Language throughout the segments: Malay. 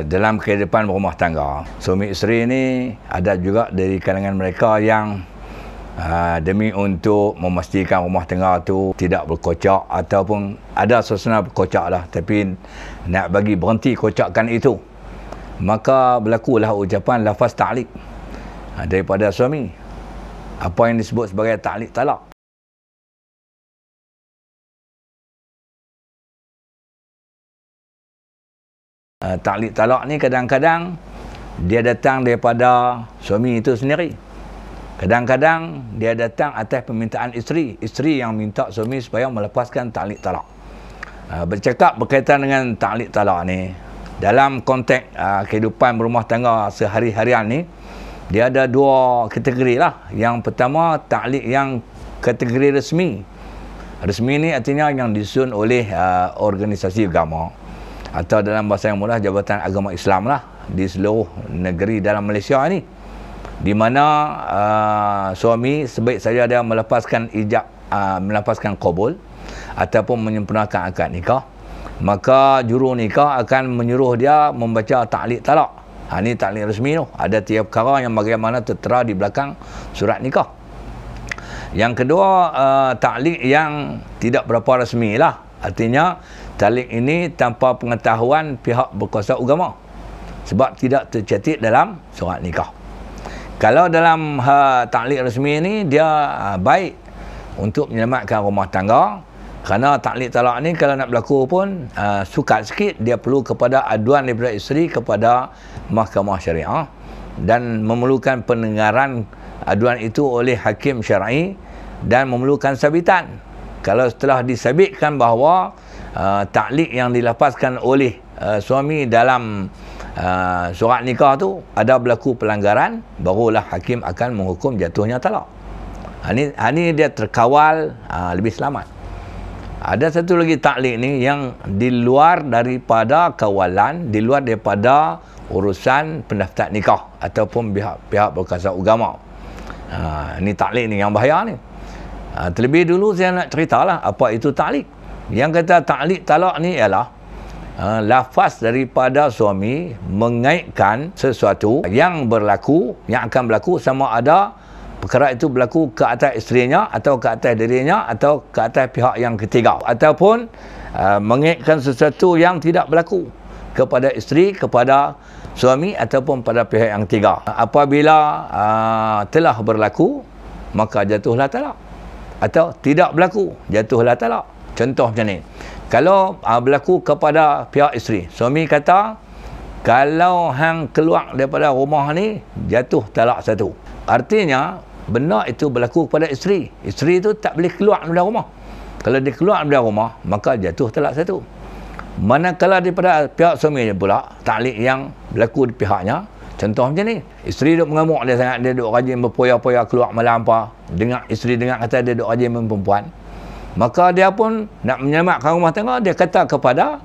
Dalam kehidupan berumah tangga, suami isteri ini ada juga dari kalangan mereka yang demi untuk memastikan rumah tangga tu tidak berkocak ataupun ada suasana berkocak lah, tapi nak bagi berhenti kocakkan itu, maka berlakulah ucapan lafaz ta'liq daripada suami, apa yang disebut sebagai ta'liq talak. Ta'liq talak ni kadang-kadang dia datang daripada suami itu sendiri. Kadang-kadang dia datang atas permintaan isteri. Isteri yang minta suami supaya melepaskan ta'liq talak. Bercakap berkaitan dengan ta'liq talak ni, dalam konteks kehidupan berumah tangga sehari-harian ni, dia ada dua kategori lah. Yang pertama, ta'liq yang kategori resmi. Resmi ni artinya yang disusun oleh organisasi agama, atau dalam bahasa yang mudah Jabatan Agama Islam lah, di seluruh negeri dalam Malaysia ni, di mana suami sebaik saja dia melepaskan ijab, melepaskan qabul ataupun menyempurnakan akad nikah, maka juru nikah akan menyuruh dia membaca ta'liq talak. Ini ta'liq resmi tu. Ada tiap perkara yang bagaimana tertera di belakang surat nikah. Yang kedua, ta'liq yang tidak berapa resmi lah. Artinya ta'liq ini tanpa pengetahuan pihak berkuasa agama, sebab tidak tercatat dalam surat nikah. Kalau dalam ta'liq resmi ini, dia baik untuk menyelamatkan rumah tangga, kerana ta'liq talak ni kalau nak berlaku pun sukat sikit, dia perlu kepada aduan daripada isteri kepada mahkamah syariah, dan memerlukan pendengaran aduan itu oleh hakim syar'i, dan memerlukan sabitan. Kalau setelah disabitkan bahawa ta'liq yang dilepaskan oleh suami dalam surat nikah tu ada berlaku pelanggaran, barulah hakim akan menghukum jatuhnya talak. Ini dia terkawal, lebih selamat. Ada satu lagi ta'liq ni yang di luar daripada kawalan, di luar daripada urusan pendaftar nikah ataupun pihak berkuasa agama. Ini ta'liq ni yang bahaya ni. Terlebih dulu saya nak ceritalah apa itu ta'liq. Yang kata ta'liq talak ni ialah lafaz daripada suami mengaitkan sesuatu yang berlaku, yang akan berlaku, sama ada perkara itu berlaku ke atas isterinya atau ke atas dirinya atau ke atas pihak yang ketiga, ataupun mengaitkan sesuatu yang tidak berlaku kepada isteri, kepada suami ataupun pada pihak yang ketiga. Apabila telah berlaku, maka jatuhlah talak. Atau tidak berlaku, jatuhlah talak. Contoh macam ni, kalau berlaku kepada pihak isteri, suami kata, kalau hang keluar daripada rumah ni, jatuh talak satu. Artinya benda itu berlaku kepada isteri. Isteri itu tak boleh keluar daripada rumah. Kalau dia keluar daripada rumah, maka jatuh talak satu. Manakala daripada pihak suami pula, ta'liq yang berlaku di pihaknya, contoh macam ni, isteri duk mengamuk dia sangat, dia duk rajin berpoya-poya keluar malam apa, isteri dengar kata dia duk rajin dengan perempuan, maka dia pun nak menyelamatkan rumah tangga, dia kata kepada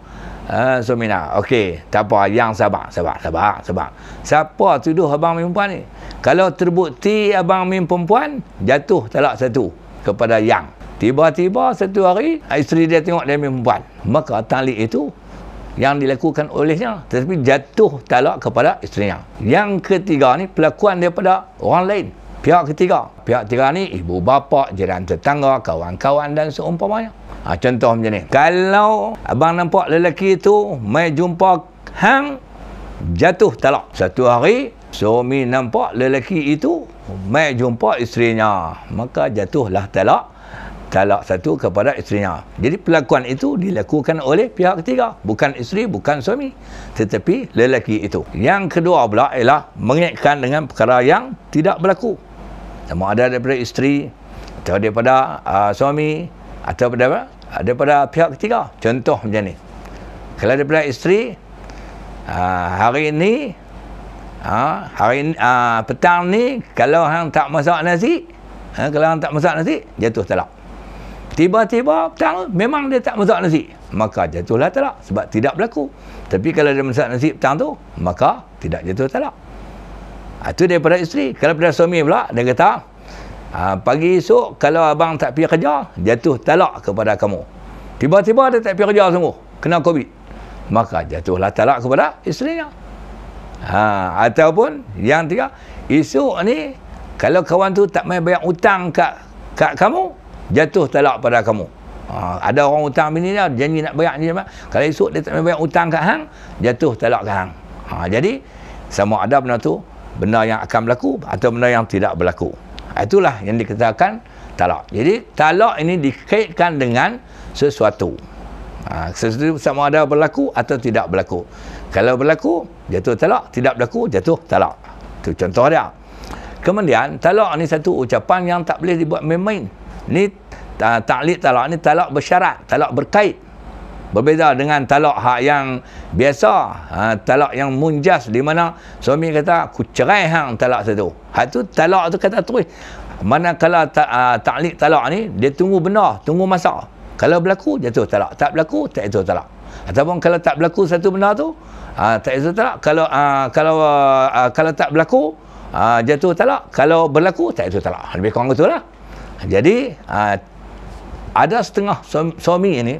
suami nak, okey, tak apa, yang sabar. Siapa tuduh abang main perempuan ni? Kalau terbukti abang main perempuan, jatuh talak satu kepada yang. Tiba-tiba satu hari, isteri dia tengok dia main perempuan, maka ta'liq itu yang dilakukan olehnya, tetapi jatuh talak kepada isterinya. Yang ketiga ni pelakuan daripada orang lain, pihak ketiga. Pihak ketiga ni ibu bapa, jiran tetangga, kawan-kawan dan seumpamanya. Contoh macam ni, kalau abang nampak lelaki tu mai jumpa hang, jatuh talak. Satu hari suami nampak lelaki itu mai jumpa isterinya, maka jatuhlah talak satu kepada isterinya. Jadi pelakuan itu dilakukan oleh pihak ketiga, bukan isteri, bukan suami, tetapi lelaki itu. Yang kedua pula ialah mengaitkan dengan perkara yang tidak berlaku, sama ada daripada isteri atau daripada suami atau daripada pihak ketiga. Contoh macam ni, kalau daripada isteri, hari ini petang ni kalau hang tak masak nasi, jatuh talak. Tiba-tiba petang memang dia tak masak nasi, maka jatuhlah talak, sebab tidak berlaku. Tapi kalau dia masak nasi petang tu, maka tidak jatuh talak. Itu daripada isteri. Kalau daripada suami pula, dia kata, pagi esok kalau abang tak pergi kerja, jatuh talak kepada kamu. Tiba-tiba dia tak pergi kerja sungguh, kena COVID, maka jatuhlah talak kepada isterinya. Ataupun yang tiga, esok ni kalau kawan tu tak main bayar hutang kat kamu, jatuh talak pada kamu. Ada orang hutang bini dia, janji nak bayar ni, kalau esok dia tak main bayar hutang kat hang, jatuh talak kat hang. Jadi sama ada benda tu benda yang akan berlaku atau benda yang tidak berlaku. Itulah yang dikatakan talak. Jadi talak ini dikaitkan dengan sesuatu. Sesuatu sama ada berlaku atau tidak berlaku. Kalau berlaku, jatuh talak. Tidak berlaku, jatuh talak. Itu contoh dia. Kemudian, talak ni satu ucapan yang tak boleh dibuat main-main. Ni taklid talak ni talak bersyarat, talak berkait. Berbeza dengan talak hak yang biasa, talak yang munjas, di mana suami kata, aku cerai hang talak satu. Hak tu talak tu kata terus. Manakala taklid talak ni, dia tunggu benda, tunggu masa. Kalau berlaku, jatuh talak. Tak berlaku, tak jatuh talak. Ataupun kalau tak berlaku satu benda tu, tak jatuh talak. Kalau tak berlaku, jatuh talak. Kalau berlaku, tak jatuh talak. Lebih kurang betul lah. Jadi, ada setengah suami ini,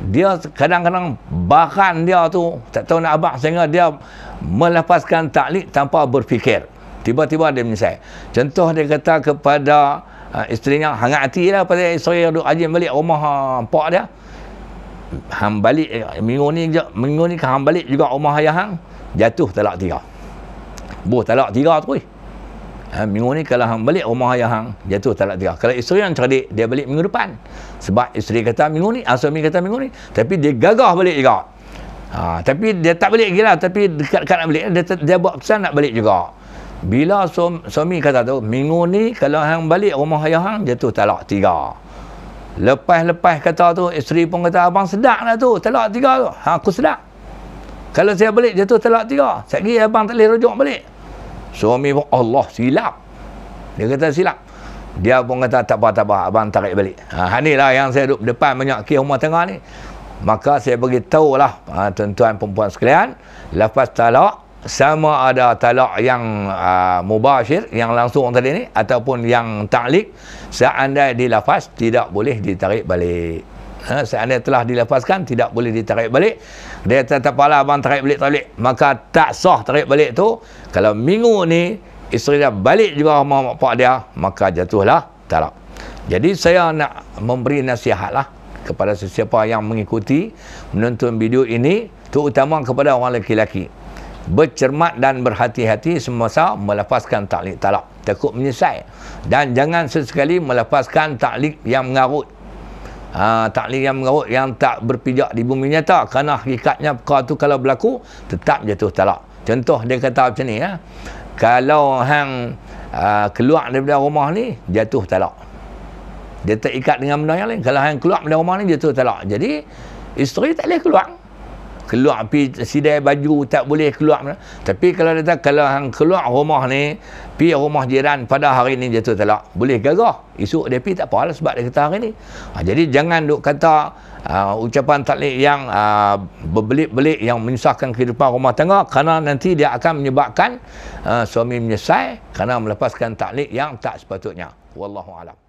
dia kadang-kadang bahan dia tu, tak tahu nak abang, sehingga dia melepaskan taklid tanpa berfikir. Tiba-tiba dia menyesal. Contoh dia kata kepada isterinya, hangat hati lah pasal isteri duk rajin balik rumah pak dia. Hang balik minggu ni hang balik juga rumah ayah hang, jatuh talak 3. Talak 3 terus. Minggu ni kalau hang balik rumah ayah hang, jatuh talak 3. Kalau isteri yang cerdik, dia balik minggu depan. Sebab isteri kata minggu ni, suami kata minggu ni, tapi dia gagah balik juga. Tapi dia tak balik lagi lah, tapi dekat-dekat nak balik, dia buat kesan nak balik juga. Bila suami kata tu, minggu ni kalau hang balik rumah ayah hang, jatuh talak 3. Lepas kata tu, isteri pun kata, abang sedap lah tu, talak 3 tu. Aku sedap. Kalau saya balik, jatuh talak 3. Sekali abang tak boleh rujuk balik. Suami pun, Allah, silap. Dia kata silap. Dia pun kata, tak apa, abang tarik balik. Ni lah yang saya duduk depan banyak kes rumah tangga ni. Maka saya beritahu lah, tuan-tuan perempuan sekalian, lepas talak, sama ada talak yang mubashir, yang langsung tadi ni, ataupun yang taklid, seandainya dilafaz, tidak boleh ditarik balik. Seandainya telah dilafazkan, tidak boleh ditarik balik. Dia tetap apalah abang tarik balik, maka tak sah tarik balik tu. Kalau minggu ni isteri dia balik juga rumah mak pak dia, maka jatuhlah talak. Jadi saya nak memberi nasihat lah kepada sesiapa yang mengikuti menonton video ini, terutama kepada orang lelaki-lelaki, bercermat dan berhati-hati semasa melepaskan taklid talak, takut menyesal. Dan jangan sesekali melepaskan taklid yang mengarut. Taklid yang mengarut, yang tak berpijak di bumi nyata, kerana hakikatnya perkara tu kalau berlaku tetap jatuh talak. Contoh dia kata macam ni, kalau hang keluar daripada rumah ni, jatuh talak. Dia terikat dengan benda yang lain. Kalau hang keluar daripada rumah ni, jatuh talak. Jadi isteri tak boleh keluar pergi sidai baju, tak boleh keluar. Tapi kalau dia kata, kalau hang keluar rumah ni, pergi rumah jiran pada hari ni, jatuh talak, boleh gagah. Esok dia pergi tak apalah sebab dia kata hari ni. Jadi jangan duk kata ucapan taklid yang berbelit-belit, yang menyusahkan kehidupan rumah tangga, kerana nanti dia akan menyebabkan suami menyesal kerana melepaskan taklid yang tak sepatutnya. Wallahu a'lam.